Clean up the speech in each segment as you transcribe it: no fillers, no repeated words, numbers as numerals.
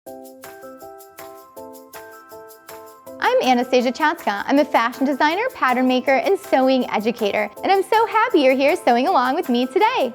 I'm Anastasia Chatzka. I'm a fashion designer, pattern maker, and sewing educator, and I'm so happy you're here sewing along with me today.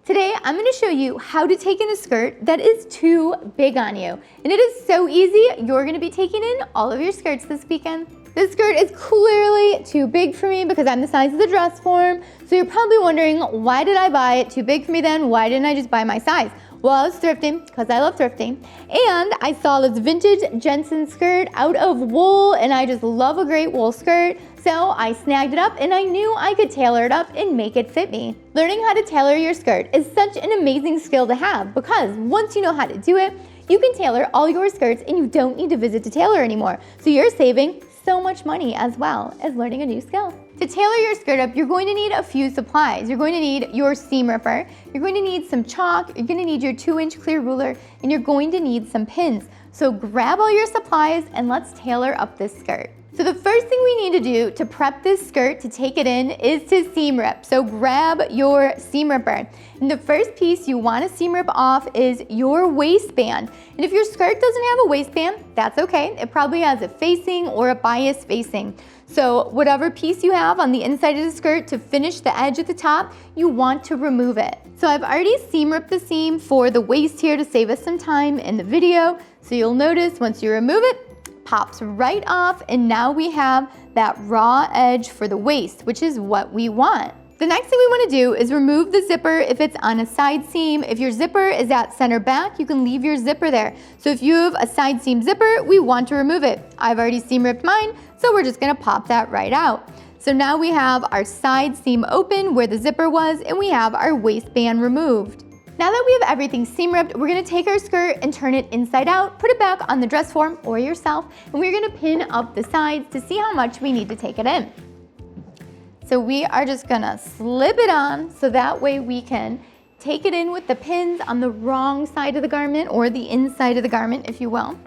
Today, I'm going to show you how to take in a skirt that is too big on you. And it is so easy, you're going to be taking in all of your skirts this weekend. This skirt is clearly too big for me because I'm the size of the dress form. So you're probably wondering, why did I buy it too big for me then? Why didn't I just buy my size? Well, I was thrifting because I love thrifting. And I saw this vintage Jensen skirt out of wool, and I just love a great wool skirt. So I snagged it up and I knew I could tailor it up and make it fit me. Learning how to tailor your skirt is such an amazing skill to have because once you know how to do it, you can tailor all your skirts and you don't need to visit a tailor anymore. So you're saving so much money as well as learning a new skill. To tailor your skirt up, you're going to need a few supplies. You're going to need your seam ripper, you're going to need some chalk, you're going to need your 2-inch clear ruler, and you're going to need some pins. So grab all your supplies and let's tailor up this skirt. So the first thing we need to do to prep this skirt to take it in is to seam rip. So grab your seam ripper. And the first piece you want to seam rip off is your waistband. And if your skirt doesn't have a waistband, that's okay. It probably has a facing or a bias facing. So whatever piece you have on the inside of the skirt to finish the edge at the top, you want to remove it. So I've already seam ripped the seam for the waist here to save us some time in the video. So you'll notice once you remove it, pops right off, and now we have that raw edge for the waist, which is what we want. The next thing we want to do is remove the zipper if it's on a side seam. If your zipper is at center back, you can leave your zipper there. So if you have a side seam zipper, we want to remove it. I've already seam ripped mine, so we're just going to pop that right out. So now we have our side seam open where the zipper was, and we have our waistband removed. Now that we have everything seam ripped, we're going to take our skirt and turn it inside out, put it back on the dress form or yourself, and we're going to pin up the sides to see how much we need to take it in. So we are just going to slip it on so that way we can take it in with the pins on the wrong side of the garment or the inside of the garment, if you will.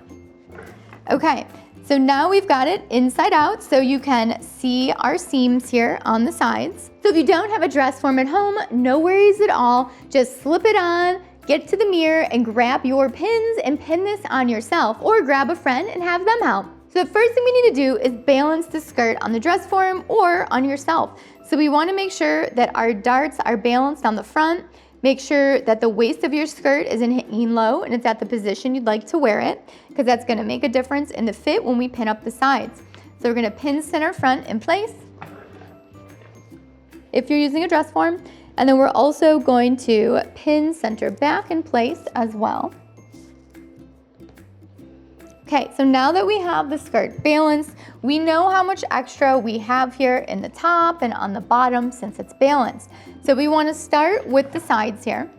Okay. So now we've got it inside out so you can see our seams here on the sides. So if you don't have a dress form at home, no worries at all. Just slip it on, get to the mirror and grab your pins and pin this on yourself or grab a friend and have them help. So the first thing we need to do is balance the skirt on the dress form or on yourself. So we want to make sure that our darts are balanced on the front. Make sure that the waist of your skirt isn't hanging low and it's at the position you'd like to wear it, because that's going to make a difference in the fit when we pin up the sides. So we're going to pin center front in place if you're using a dress form, and then we're also going to pin center back in place as well. Okay, so now that we have the skirt balanced, we know how much extra we have here in the top and on the bottom since it's balanced. So we want to start with the sides here.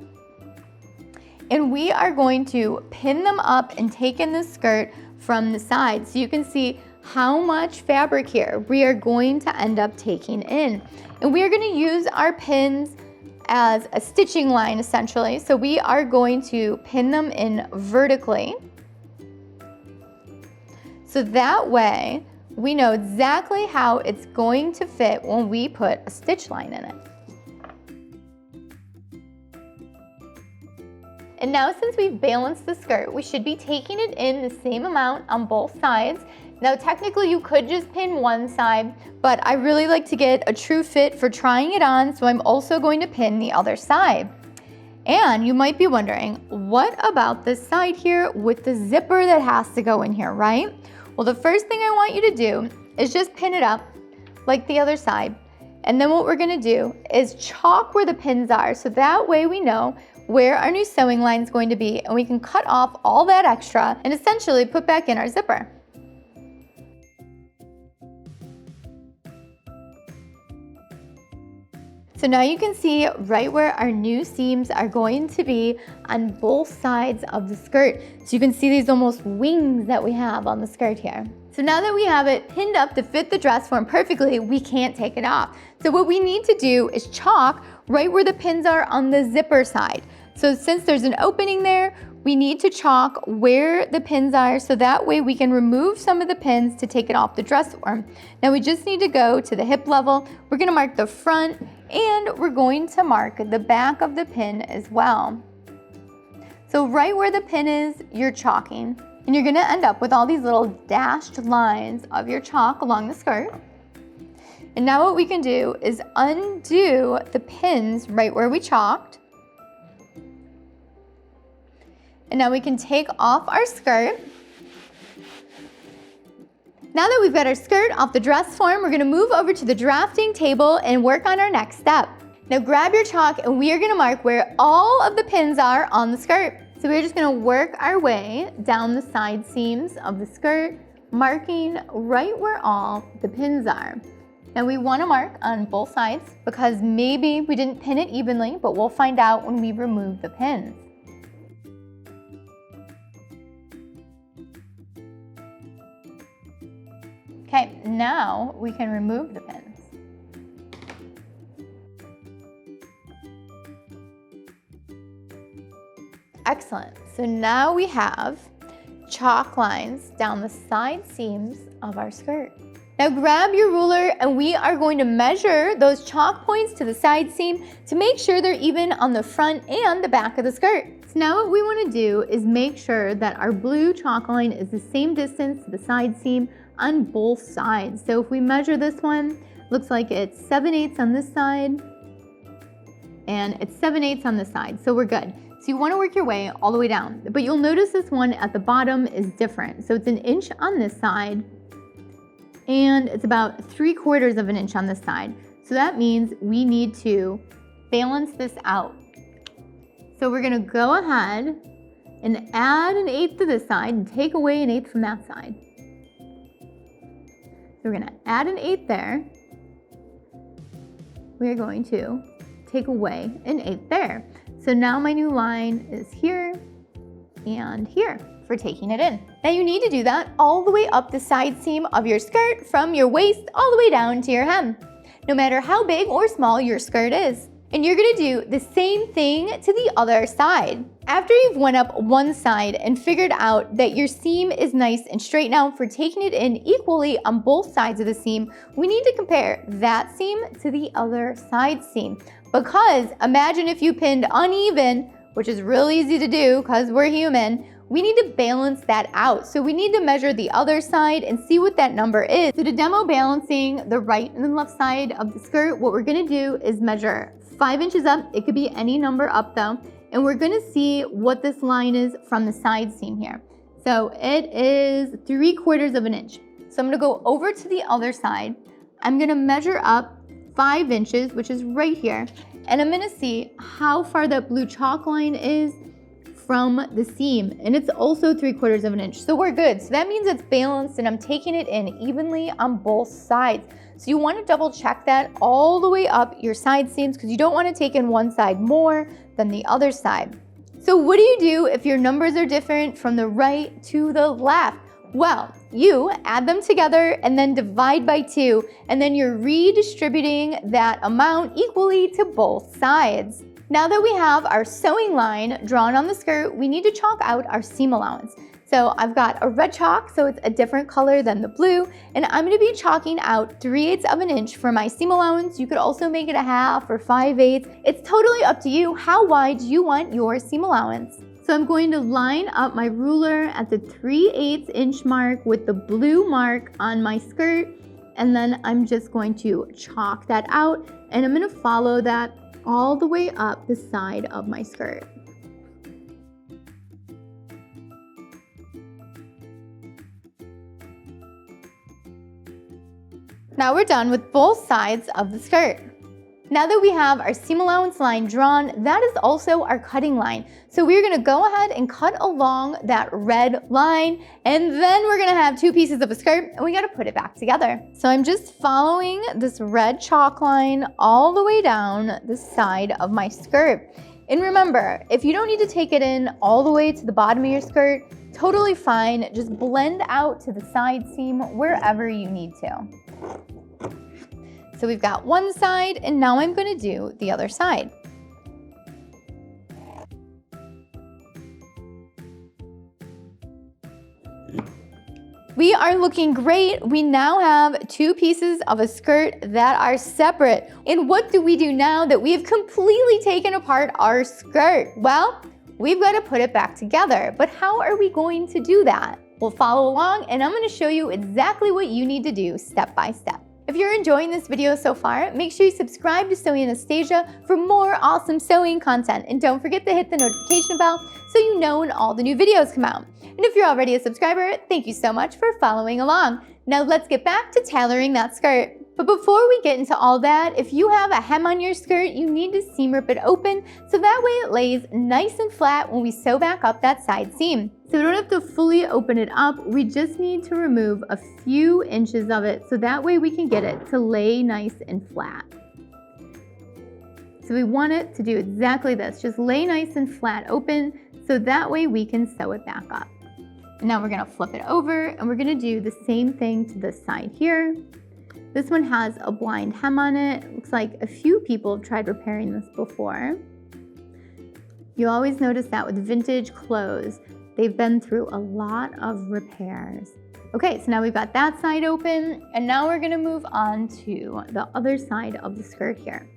And we are going to pin them up and take in the skirt from the side. So you can see how much fabric here we are going to end up taking in. And we are going to use our pins as a stitching line essentially. So we are going to pin them in vertically. So that way, we know exactly how it's going to fit when we put a stitch line in it. And now since we've balanced the skirt, we should be taking it in the same amount on both sides. Now technically you could just pin one side, but I really like to get a true fit for trying it on, so I'm also going to pin the other side. And you might be wondering, what about this side here with the zipper that has to go in here, right? Well, the first thing I want you to do is just pin it up like the other side. And then what we're gonna do is chalk where the pins are, so that way we know where our new sewing line is going to be, and we can cut off all that extra and essentially put back in our zipper. So now you can see right where our new seams are going to be on both sides of the skirt. So you can see these almost wings that we have on the skirt here. So now that we have it pinned up to fit the dress form perfectly, we can't take it off. So what we need to do is chalk right where the pins are on the zipper side. So since there's an opening there, we need to chalk where the pins are so that way we can remove some of the pins to take it off the dress form. Now we just need to go to the hip level. We're gonna mark the front and we're going to mark the back of the pin as well. So right where the pin is, you're chalking. And you're gonna end up with all these little dashed lines of your chalk along the skirt. And now what we can do is undo the pins right where we chalked. And now we can take off our skirt. Now that we've got our skirt off the dress form, we're gonna move over to the drafting table and work on our next step. Now grab your chalk and we are gonna mark where all of the pins are on the skirt. So we're just gonna work our way down the side seams of the skirt, marking right where all the pins are. Now we wanna mark on both sides because maybe we didn't pin it evenly, but we'll find out when we remove the pins. Okay, now we can remove the pins. Excellent. So now we have chalk lines down the side seams of our skirt. Now grab your ruler and we are going to measure those chalk points to the side seam to make sure they're even on the front and the back of the skirt. So now what we want to do is make sure that our blue chalk line is the same distance to the side seam on both sides. So if we measure this one, looks like it's 7/8 on this side and it's 7/8 on this side, so we're good. So you want to work your way all the way down, but you'll notice this one at the bottom is different. So it's 1 inch on this side and it's about 3/4 of an inch on this side. So that means we need to balance this out. So we're gonna go ahead and add 1/8 to this side and take away 1/8 from that side. So we're gonna add 1/8 there. We're going to take away 1/8 there. So now my new line is here and here for taking it in. Now you need to do that all the way up the side seam of your skirt from your waist all the way down to your hem, no matter how big or small your skirt is. And you're gonna do the same thing to the other side. After you've went up one side and figured out that your seam is nice and straight now for taking it in equally on both sides of the seam, we need to compare that seam to the other side seam. Because imagine if you pinned uneven, which is really easy to do because we're human, we need to balance that out. So we need to measure the other side and see what that number is. So to demo balancing the right and the left side of the skirt, what we're gonna do is measure 5 inches up. It could be any number up though. And we're gonna see what this line is from the side seam here. So it is 3/4 of an inch. So I'm gonna go over to the other side. I'm gonna measure up 5 inches, which is right here. And I'm gonna see how far that blue chalk line is from the seam. And it's also 3/4 of an inch. So we're good. So that means it's balanced and I'm taking it in evenly on both sides. So you wanna double check that all the way up your side seams because you don't wanna take in one side more than the other side. So what do you do if your numbers are different from the right to the left? Well, you add them together and then divide by 2, and then you're redistributing that amount equally to both sides. Now that we have our sewing line drawn on the skirt, we need to chalk out our seam allowance. So I've got a red chalk, so it's a different color than the blue, and I'm gonna be chalking out 3/8 of an inch for my seam allowance. You could also make it a half or 5/8. It's totally up to you how wide you want your seam allowance. So I'm going to line up my ruler at the 3/8 inch mark with the blue mark on my skirt, and then I'm just going to chalk that out, and I'm gonna follow that all the way up the side of my skirt. Now we're done with both sides of the skirt. Now that we have our seam allowance line drawn, that is also our cutting line. So we're gonna go ahead and cut along that red line, and then we're gonna have 2 pieces of a skirt and we gotta put it back together. So I'm just following this red chalk line all the way down the side of my skirt. And remember, if you don't need to take it in all the way to the bottom of your skirt, totally fine. Just blend out to the side seam wherever you need to. So we've got one side, and now I'm gonna do the other side. We are looking great. We now have two pieces of a skirt that are separate. And what do we do now that we have completely taken apart our skirt? Well, we've got to put it back together. But how are we going to do that? Well, follow along and I'm going to show you exactly what you need to do step by step. If you're enjoying this video so far, make sure you subscribe to Sewing Anastasia for more awesome sewing content. And don't forget to hit the notification bell so you know when all the new videos come out. And if you're already a subscriber, thank you so much for following along. Now let's get back to tailoring that skirt. But before we get into all that, if you have a hem on your skirt, you need to seam rip it open so that way it lays nice and flat when we sew back up that side seam. So we don't have to fully open it up, we just need to remove a few inches of it so that way we can get it to lay nice and flat. So we want it to do exactly this, just lay nice and flat open so that way we can sew it back up. And now we're gonna flip it over and we're gonna do the same thing to this side here. This one has a blind hem on it. It looks like a few people have tried repairing this before. You always notice that with vintage clothes. They've been through a lot of repairs. Okay, so now we've got that side open, and now we're gonna move on to the other side of the skirt here.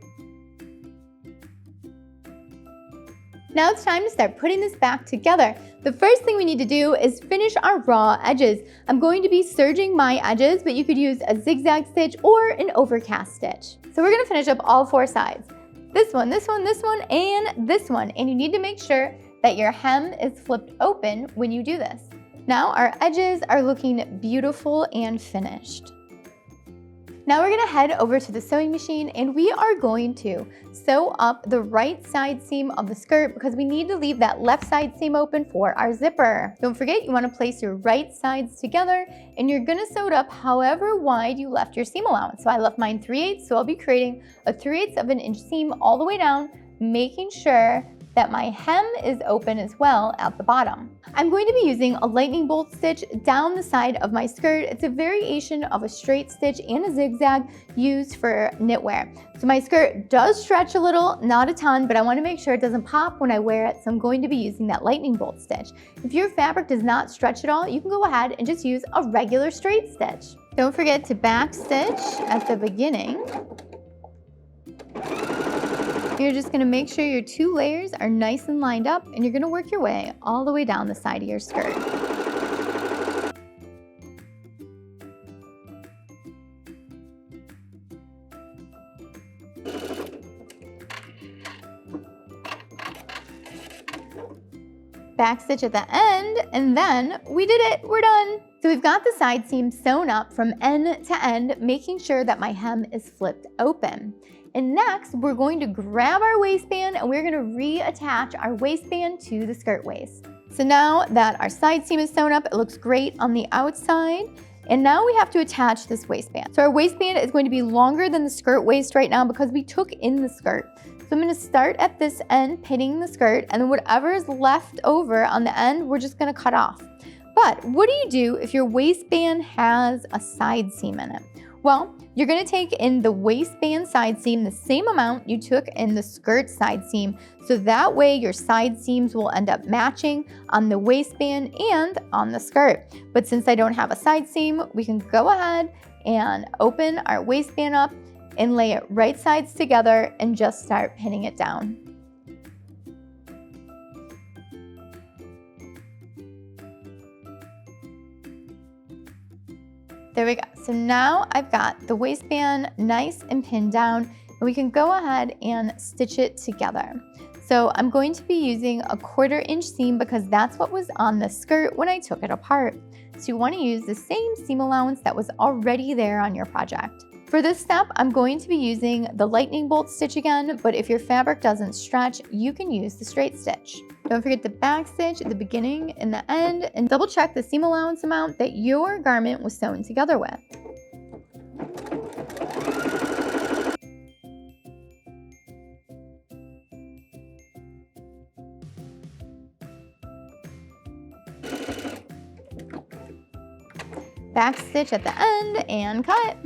Now it's time to start putting this back together. The first thing we need to do is finish our raw edges. I'm going to be serging my edges, but you could use a zigzag stitch or an overcast stitch. So we're gonna finish up all four sides. This one, this one, this one, and this one. And you need to make sure that your hem is flipped open when you do this. Now our edges are looking beautiful and finished. Now we're gonna head over to the sewing machine and we are going to sew up the right side seam of the skirt because we need to leave that left side seam open for our zipper. Don't forget, you wanna place your right sides together and you're gonna sew it up however wide you left your seam allowance. So I left mine 3/8, so I'll be creating a 3/8 of an inch seam all the way down, making sure that my hem is open as well at the bottom. I'm going to be using a lightning bolt stitch down the side of my skirt. It's a variation of a straight stitch and a zigzag used for knitwear. So my skirt does stretch a little, not a ton, but I want to make sure it doesn't pop when I wear it, so I'm going to be using that lightning bolt stitch. If your fabric does not stretch at all, you can go ahead and just use a regular straight stitch. Don't forget to back stitch at the beginning. You're just gonna make sure your two layers are nice and lined up and you're gonna work your way all the way down the side of your skirt. Back stitch at the end, and then we did it, we're done. So we've got the side seam sewn up from end to end, making sure that my hem is flipped open. And next, we're going to grab our waistband and we're gonna reattach our waistband to the skirt waist. So now that our side seam is sewn up, it looks great on the outside. And now we have to attach this waistband. So our waistband is going to be longer than the skirt waist right now because we took in the skirt. So I'm gonna start at this end, pinning the skirt, and then whatever is left over on the end, we're just gonna cut off. But what do you do if your waistband has a side seam in it? Well, you're gonna take in the waistband side seam the same amount you took in the skirt side seam, so that way your side seams will end up matching on the waistband and on the skirt. But since I don't have a side seam, we can go ahead and open our waistband up and lay it right sides together and just start pinning it down. There we go. So now I've got the waistband nice and pinned down, and we can go ahead and stitch it together. So I'm going to be using a 1/4 inch seam because that's what was on the skirt when I took it apart. So you want to use the same seam allowance that was already there on your project. For this step, I'm going to be using the lightning bolt stitch again, but if your fabric doesn't stretch, you can use the straight stitch. Don't forget to back stitch at the beginning and the end, and double check the seam allowance amount that your garment was sewn together with. Back stitch at the end and cut.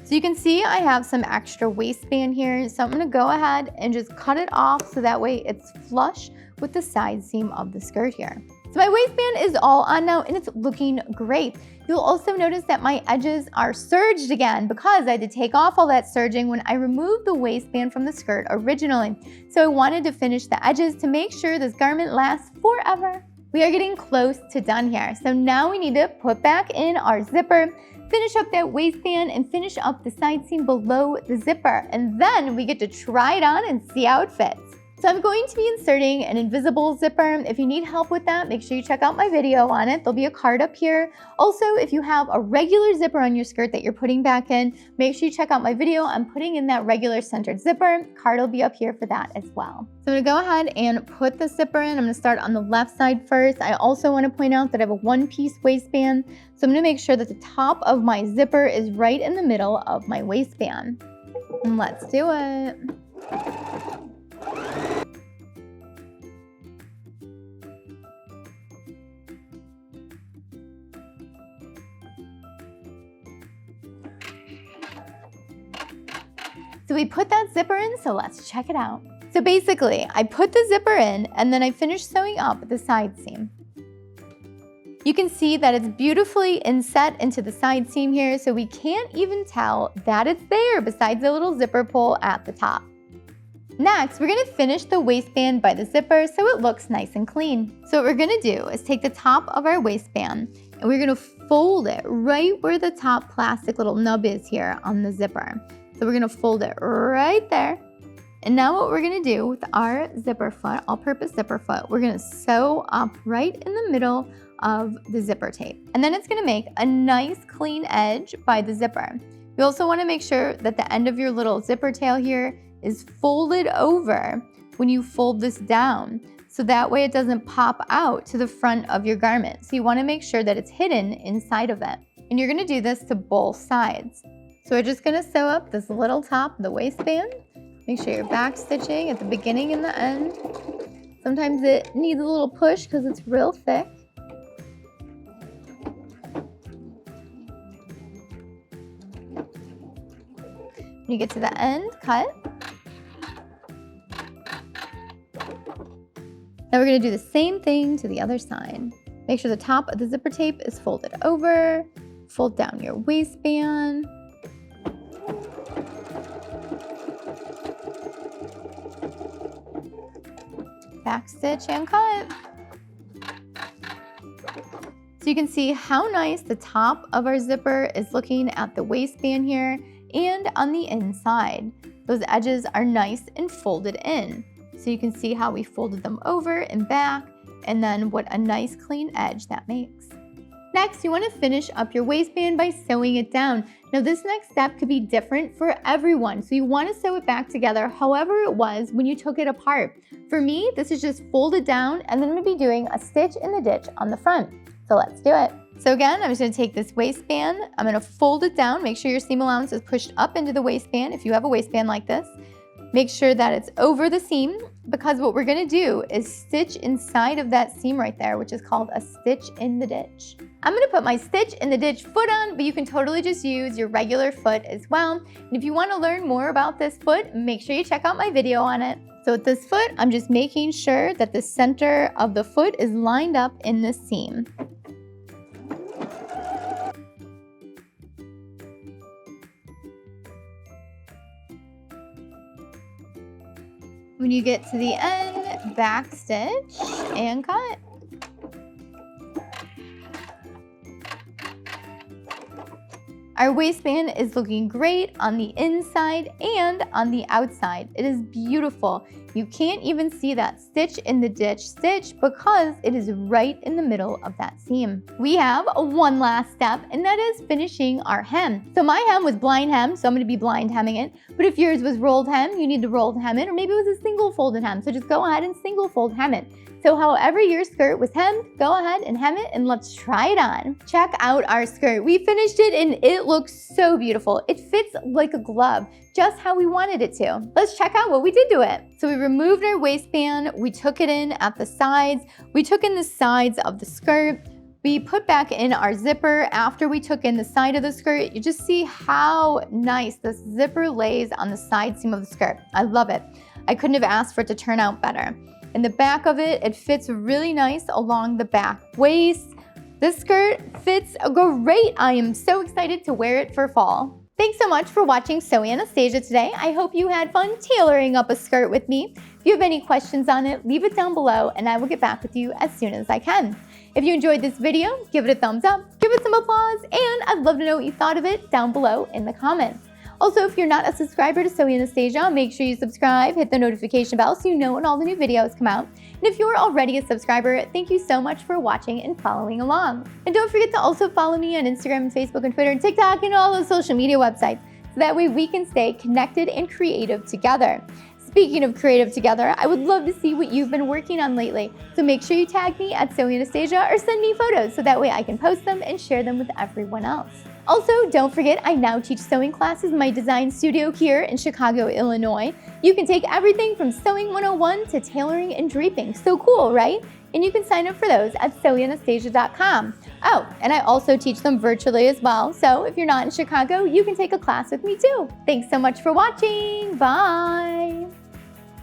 So you can see I have some extra waistband here, so I'm gonna go ahead and just cut it off so that way it's flush with the side seam of the skirt here. So my waistband is all on now and it's looking great. You'll also notice that my edges are serged again because I had to take off all that serging when I removed the waistband from the skirt originally. So I wanted to finish the edges to make sure this garment lasts forever. We are getting close to done here. So now we need to put back in our zipper, finish up that waistband, and finish up the side seam below the zipper. And then we get to try it on and see how it fits. So I'm going to be inserting an invisible zipper. If you need help with that, make sure you check out my video on it. There'll be a card up here. Also, if you have a regular zipper on your skirt that you're putting back in, make sure you check out my video on putting in that regular centered zipper. Card will be up here for that as well. So I'm gonna go ahead and put the zipper in. I'm gonna start on the left side first. I also wanna point out that I have a one-piece waistband. So I'm gonna make sure that the top of my zipper is right in the middle of my waistband. And let's do it. So we put that zipper in, so let's check it out. So basically, I put the zipper in and then I finished sewing up the side seam. You can see that it's beautifully inset into the side seam here, so we can't even tell that it's there besides the little zipper pull at the top. Next, we're gonna finish the waistband by the zipper so it looks nice and clean. So what we're gonna do is take the top of our waistband and we're gonna fold it right where the top plastic little nub is here on the zipper. So we're gonna fold it right there. And now what we're gonna do with our zipper foot, all-purpose zipper foot, we're gonna sew up right in the middle of the zipper tape. And then it's gonna make a nice clean edge by the zipper. You also wanna make sure that the end of your little zipper tail here is folded over when you fold this down. So that way it doesn't pop out to the front of your garment. So you wanna make sure that it's hidden inside of it. And you're gonna do this to both sides. So we're just gonna sew up this little top of the waistband. Make sure you're back stitching at the beginning and the end. Sometimes it needs a little push because it's real thick. When you get to the end, cut. Now we're gonna do the same thing to the other side. Make sure the top of the zipper tape is folded over. Fold down your waistband. Back stitch and cut. So you can see how nice the top of our zipper is looking at the waistband here and on the inside. Those edges are nice and folded in. So you can see how we folded them over and back, and then what a nice clean edge that makes. Next, you want to finish up your waistband by sewing it down. Now this next step could be different for everyone, so you want to sew it back together however it was when you took it apart. For me, this is just folded down, and then I'm going to be doing a stitch in the ditch on the front. So let's do it. So again, I'm just going to take this waistband, I'm going to fold it down, make sure your seam allowance is pushed up into the waistband if you have a waistband like this. Make sure that it's over the seam, because what we're gonna do is stitch inside of that seam right there, which is called a stitch in the ditch. I'm gonna put my stitch in the ditch foot on, but you can totally just use your regular foot as well. And if you wanna learn more about this foot, make sure you check out my video on it. So with this foot, I'm just making sure that the center of the foot is lined up in this seam. When you get to the end, back stitch and cut. Our waistband is looking great on the inside and on the outside. It is beautiful. You can't even see that stitch in the ditch stitch because it is right in the middle of that seam. We have one last step, and that is finishing our hem. So my hem was blind hem, so I'm gonna be blind hemming it. But if yours was rolled hem, you need to rolled hem it, or maybe it was a single folded hem. So just go ahead and single fold hem it. So however your skirt was hemmed, go ahead and hem it, and let's try it on. Check out our skirt. We finished it and it looks so beautiful. It fits like a glove, just how we wanted it to. Let's check out what we did to it. So we removed our waistband, we took it in at the sides, we took in the sides of the skirt, we put back in our zipper after we took in the side of the skirt. You just see how nice this zipper lays on the side seam of the skirt. I love it. I couldn't have asked for it to turn out better. In the back of it, it fits really nice along the back waist. This skirt fits great. I am so excited to wear it for fall. Thanks so much for watching Sew Anastasia today. I hope you had fun tailoring up a skirt with me. If you have any questions on it, leave it down below and I will get back with you as soon as I can. If you enjoyed this video, give it a thumbs up, give it some applause, and I'd love to know what you thought of it down below in the comments. Also, if you're not a subscriber to Sew Anastasia, make sure you subscribe, hit the notification bell so you know when all the new videos come out. And if you're already a subscriber, thank you so much for watching and following along. And don't forget to also follow me on Instagram, Facebook, and Twitter, and TikTok, and all those social media websites, so that way we can stay connected and creative together. Speaking of creative together, I would love to see what you've been working on lately. So make sure you tag me at Sew Anastasia or send me photos so that way I can post them and share them with everyone else. Also, don't forget, I now teach sewing classes in my design studio here in Chicago, Illinois. You can take everything from Sewing 101 to tailoring and draping. So cool, right? And you can sign up for those at sewanastasia.com. Oh, and I also teach them virtually as well. So if you're not in Chicago, you can take a class with me too. Thanks so much for watching. Bye.